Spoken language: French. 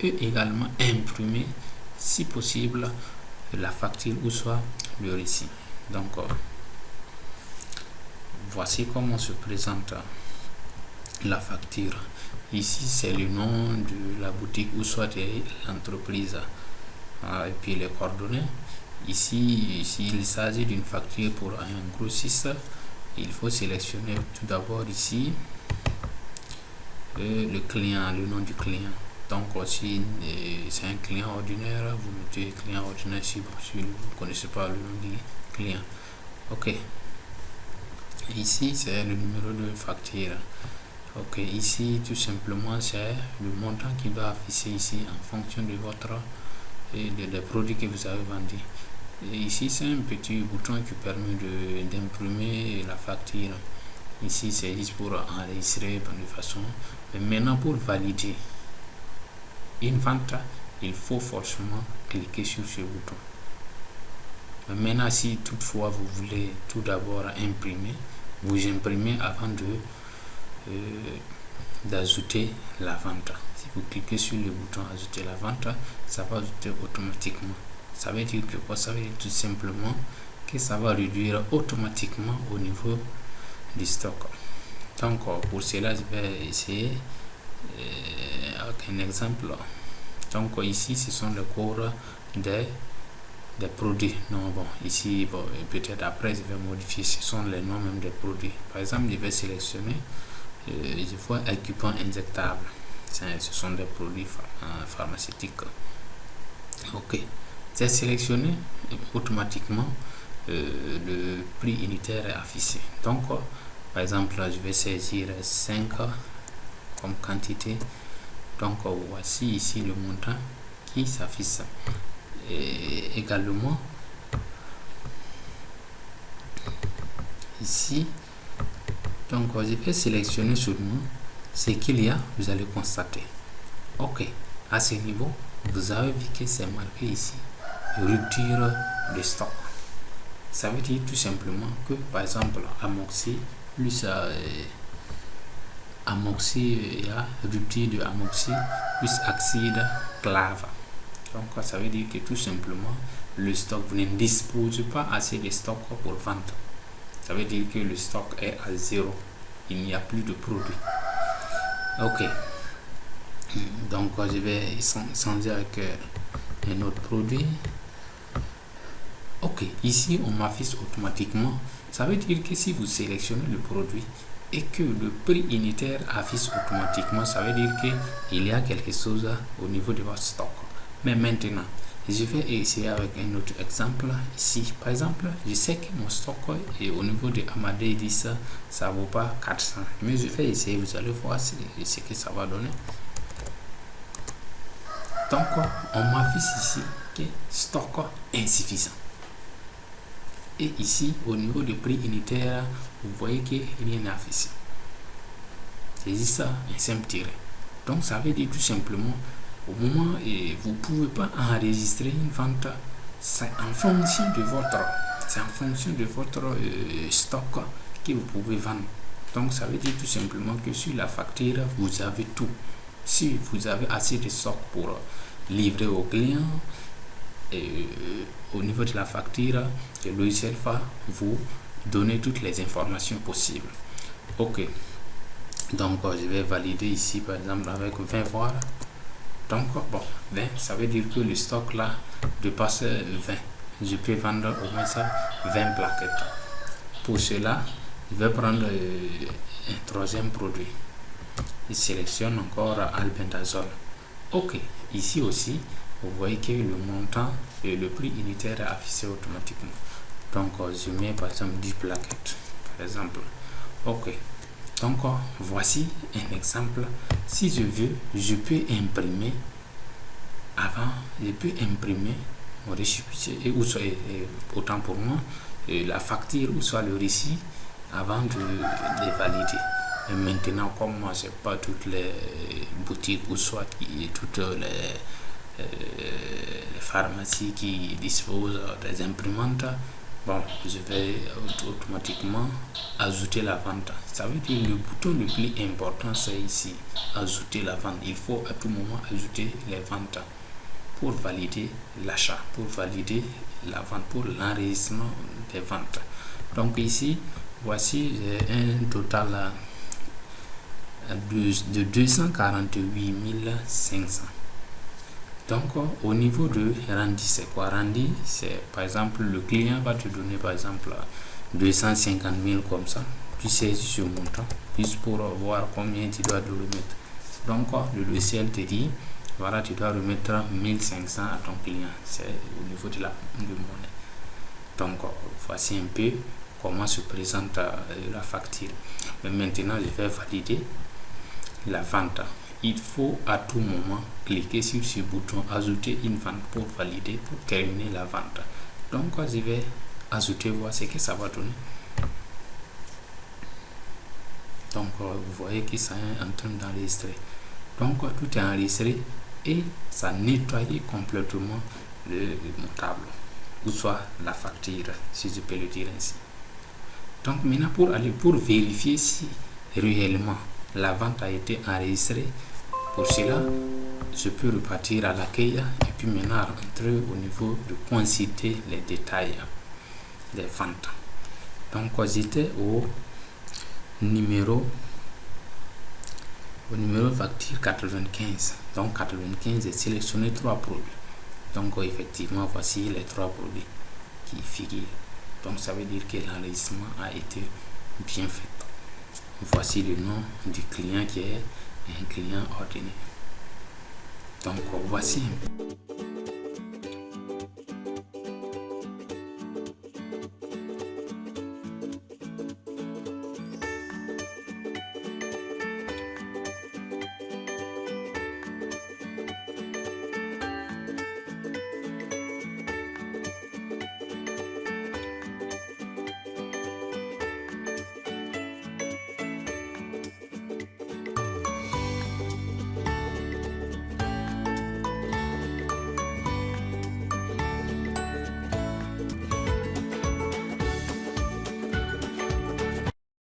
et également imprimer, si possible, la facture ou soit le récit. Donc, voici comment se présente la facture. Ici, c'est le nom de la boutique ou soit de l'entreprise. Et puis les coordonnées. Ici, s'il s'agit d'une facture pour un grossiste, il faut sélectionner tout d'abord ici le client, le nom du client. Donc si c'est un client ordinaire, vous mettez client ordinaire si vous ne connaissez pas le nom du client. Ok. Ici c'est le numéro de facture. Ok. Ici tout simplement c'est le montant qui doit afficher ici en fonction de votre des produits que vous avez vendus. Et ici c'est un petit bouton qui permet d'imprimer la facture. Ici c'est juste pour enregistrer de façon. Mais maintenant pour valider une vente, il faut forcément cliquer sur ce bouton. Mais maintenant si toutefois vous voulez tout d'abord imprimer, vous imprimez avant d'ajouter la vente. Si vous cliquez sur le bouton ajouter la vente, ça va ajouter automatiquement. Ça veut dire que quoi? Ça veut dire tout simplement que ça va réduire automatiquement au niveau du stock. Donc pour cela je vais essayer avec un exemple. Donc ici ce sont les cours des produits. Non, bon, ici bon, peut-être après je vais modifier, ce sont les noms même des produits. Par exemple je vais sélectionner je vois équipement injectable. Ce sont des produits pharmaceutiques. Ok, c'est sélectionné automatiquement. Le prix unitaire est affiché. Donc par exemple là, je vais saisir 5 comme quantité. Donc voici ici le montant qui s'affiche. Et également ici, donc je vais sélectionner seulement ce qu'il y a. Vous allez constater. Ok, à ce niveau vous avez vu que c'est marqué ici rupture de stock. Ça veut dire tout simplement que par exemple amoxy plus amoxy, il y a rupture de amoxy plus acide clave. Donc ça veut dire que tout simplement le stock, vous ne disposez pas assez de stock pour vendre. Ça veut dire que le stock est à zéro, il n'y a plus de produit. Ok, donc je vais changer avec un autre produit. Ok, ici on m'affiche automatiquement. Ça veut dire que si vous sélectionnez le produit et que le prix unitaire affiche automatiquement, ça veut dire qu'il y a quelque chose au niveau de votre stock. Mais maintenant je vais essayer avec un autre exemple. Ici par exemple je sais que mon stock est au niveau de Amadé 10, ça vaut pas 400, mais je vais essayer, vous allez voir ce que ça va donner. Donc on m'affiche ici que stock insuffisant, et ici au niveau du prix unitaire vous voyez qu'il rien n'est affiché. C'est ça un simple tiret. Donc ça veut dire tout simplement au moment et vous pouvez pas enregistrer une vente, c'est en fonction de votre stock que vous pouvez vendre. Donc ça veut dire tout simplement que sur la facture vous avez tout. Si vous avez assez de stock pour livrer au client, et au niveau de la facture, le logiciel va vous donner toutes les informations possibles. Ok, donc je vais valider ici par exemple avec 20 voire. Donc bon, 20, ça veut dire que le stock là dépasse 20. Je peux vendre au moins ça 20 plaquettes. Pour cela, je vais prendre un troisième produit. Je sélectionne encore albendazole. Ok, ici aussi vous voyez que le montant et le prix unitaire est affiché automatiquement. Donc je mets par exemple 10 plaquettes par exemple. Ok, donc voici un exemple. Si je veux, je peux imprimer mon récépissé et autant pour moi la facture ou soit le récit avant de les valider. Et maintenant, comme moi c'est pas toutes les boutiques ou soit toutes les pharmacies qui disposent des imprimantes, Bon, je vais automatiquement ajouter la vente. Ça veut dire le bouton le plus important, c'est ici, ajouter la vente. Il faut à tout moment ajouter les ventes pour valider l'achat, pour valider la vente, pour l'enregistrement des ventes. Donc ici, voici un total de 248 500. Donc au niveau de rendu, c'est quoi? Rendu, c'est par exemple le client va te donner par exemple 250 000 comme ça. Tu saisis ce montant juste pour voir combien tu dois le remettre. Donc le logiciel te dit voilà, tu dois remettre 1500 à ton client. C'est au niveau de la monnaie. Donc voici un peu comment se présente la facture. Mais maintenant je vais valider la vente. Il faut à tout moment cliquer sur ce bouton ajouter une vente pour valider, pour terminer la vente. Donc je vais ajouter, voir ce que ça va donner. Donc vous voyez que ça est en train d'enregistrer. Donc tout est enregistré et ça nettoie complètement mon tableau, ou soit la facture, si je peux le dire ainsi. Donc maintenant pour vérifier si réellement la vente a été enregistrée, pour cela je peux repartir à l'accueil et puis maintenant rentrer au niveau de consulter les détails des ventes. Donc j'étais au numéro facture 95. Donc 95, j'ai sélectionné 3 produits. Donc effectivement voici les 3 produits qui figurent. Donc ça veut dire que l'enregistrement a été bien fait. Voici le nom du client qui est un client ordinaire. Donc voici un peu.